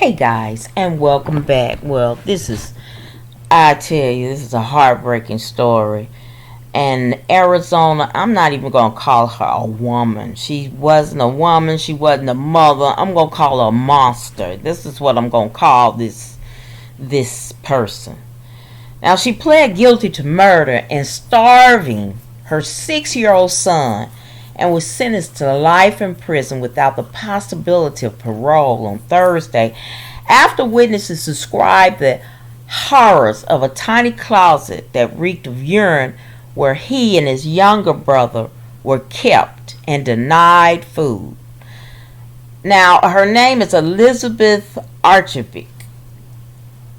Hey guys, and welcome back. Well, I tell you, this is a heartbreaking story. And Arizona, I'm not even going to call her a woman. She wasn't a woman. She wasn't a mother. I'm going to call her a monster. This is what I'm going to call this person. Now, she pled guilty to murder and starving her 6-year-old son and was sentenced to life in prison without the possibility of parole on Thursday after witnesses described the horrors of a tiny closet that reeked of urine where he and his younger brother were kept and denied food. Now, her name is Elizabeth Archibeque.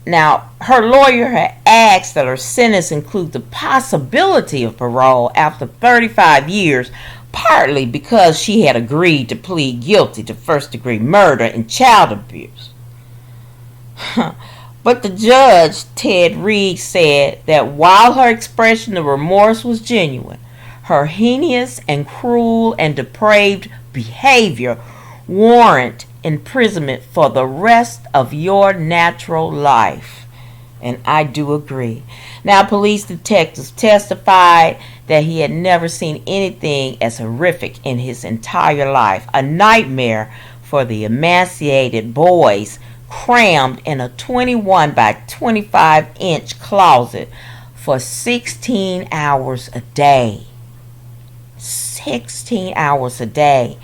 Now, her lawyer had asked that her sentence include the possibility of parole after 35 years, partly because she had agreed to plead guilty to first-degree murder and child abuse. But the judge, Ted Reed, said that while her expression of remorse was genuine, her heinous and cruel and depraved behavior warrant imprisonment for the rest of your natural life. And I do agree. Now, police detectives testified that he had never seen anything as horrific in his entire life. A nightmare for the emaciated boys crammed in a 21 by 25 inch closet for 16 hours a day. 16 hours a day.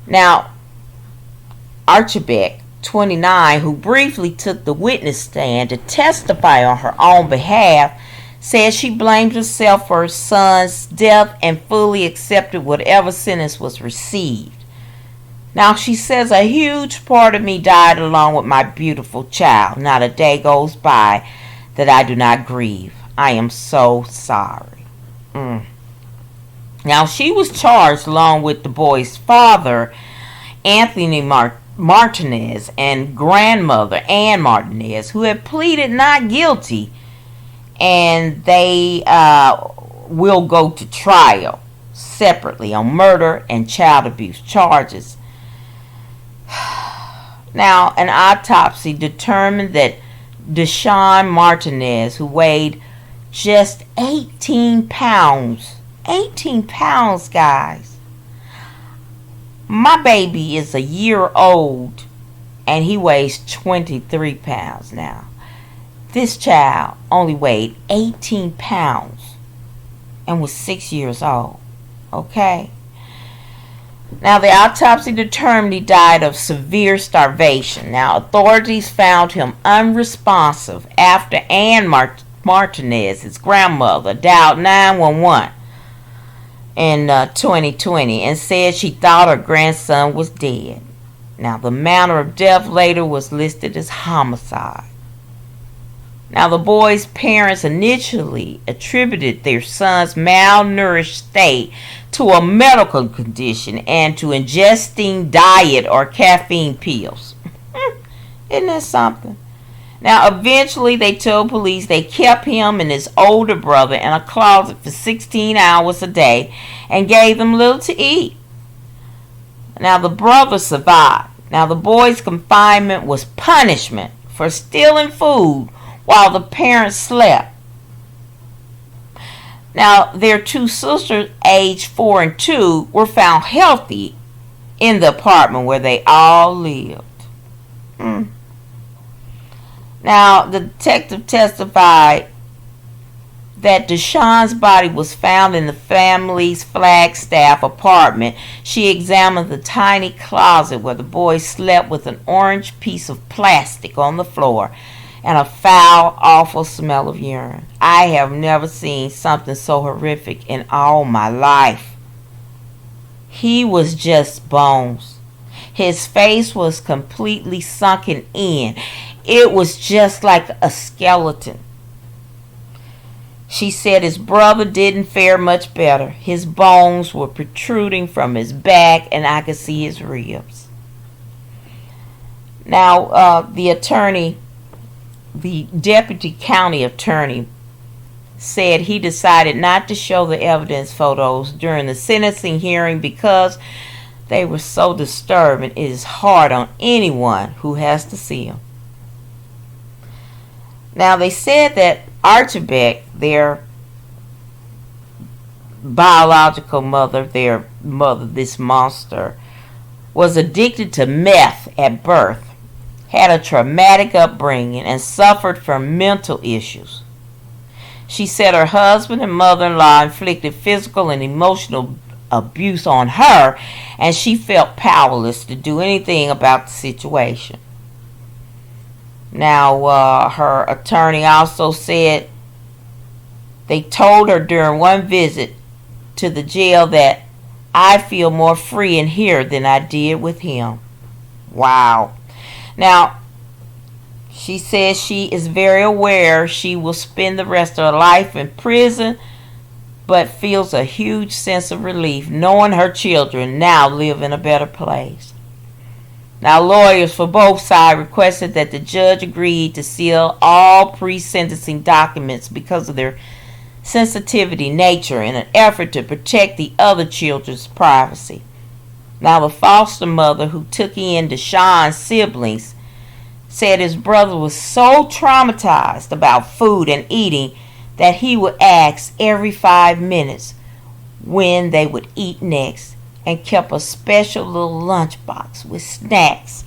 Now, Archibeque, 29, who briefly took the witness stand to testify on her own behalf, said she blamed herself for her son's death and fully accepted whatever sentence was received. Now, she says, a huge part of me died along with my beautiful child. Not a day goes by that I do not grieve. I am so sorry. Now, she was charged along with the boy's father, Anthony Martinez, and grandmother, Ann Martinez, who had pleaded not guilty, and they will go to trial separately on murder and child abuse charges. Now, an autopsy determined that Deshaun Martinez, who weighed just 18 pounds, guys. My baby is a year old and he weighs 23 pounds now. This child only weighed 18 pounds and was 6 years old. Okay? Now, the autopsy determined he died of severe starvation. Now, authorities found him unresponsive after Ann Martinez, his grandmother, dialed 911 in 2020 and said she thought her grandson was dead. Now, the manner of death later was listed as homicide. Now, the boy's parents initially attributed their son's malnourished state to a medical condition and to ingesting diet or caffeine pills. Isn't that something? Now, eventually they told police they kept him and his older brother in a closet for 16 hours a day and gave them little to eat. Now, the brother survived. Now, the boy's confinement was punishment for stealing food while the parents slept. Now, their two sisters, aged 4 and 2, were found healthy in the apartment where they all lived. Now, the detective testified that Deshaun's body was found in the family's Flagstaff apartment. She examined the tiny closet where the boy slept with an orange piece of plastic on the floor and a foul, awful smell of urine. I have never seen something so horrific in all my life. He was just bones. His face was completely sunken in. It was just like a skeleton. She said his brother didn't fare much better. His bones were protruding from his back and I could see his ribs. Now, the deputy county attorney said he decided not to show the evidence photos during the sentencing hearing because They were so disturbing, it is hard on anyone who has to see them. Now, they said that Archibeque, their biological mother, this monster, was addicted to meth at birth, had a traumatic upbringing, and suffered from mental issues. She said her husband and mother-in-law inflicted physical and emotional abuse on her, and she felt powerless to do anything about the situation. Now, her attorney also said they told her during one visit to the jail that I feel more free in here than I did with him. Wow. Now, she says she is very aware she will spend the rest of her life in prison, but feels a huge sense of relief knowing her children now live in a better place. Now, lawyers for both sides requested that the judge agreed to seal all pre-sentencing documents because of their sensitivity nature in an effort to protect the other children's privacy. Now, the foster mother who took in Deshaun's siblings said his brother was so traumatized about food and eating that he would ask every 5 minutes when they would eat next, and kept a special little lunchbox with snacks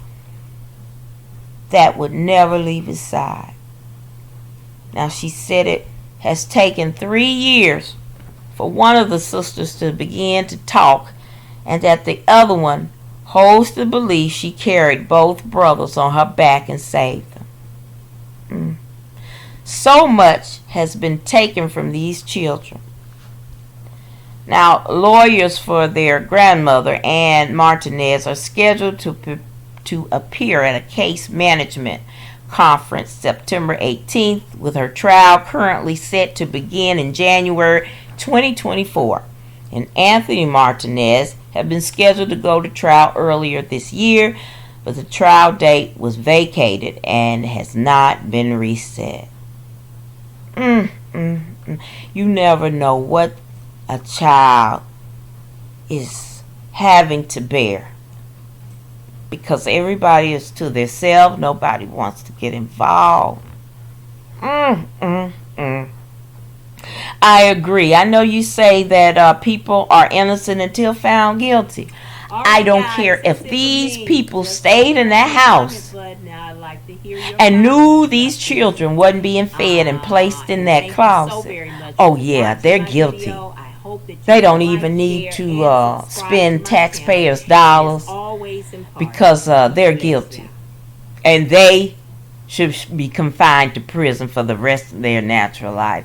that would never leave his side. Now, she said it has taken 3 years for one of the sisters to begin to talk, and that the other one holds the belief she carried both brothers on her back and saved them. So much has been taken from these children. Now, lawyers for their grandmother, Ann Martinez, are scheduled to appear at a case management conference September 18th, with her trial currently set to begin in January 2024. And Anthony Martinez had been scheduled to go to trial earlier this year, but the trial date was vacated and has not been reset. You never know what a child is having to bear, because everybody is to themselves. Nobody wants to get involved. I agree. I know you say that people are innocent until found guilty. I don't care if these people stayed in that house and knew these children wasn't being fed and placed in that closet. Oh yeah, they're guilty. They don't even need to spend taxpayers' dollars, because they're guilty. And they should be confined to prison for the rest of their natural life.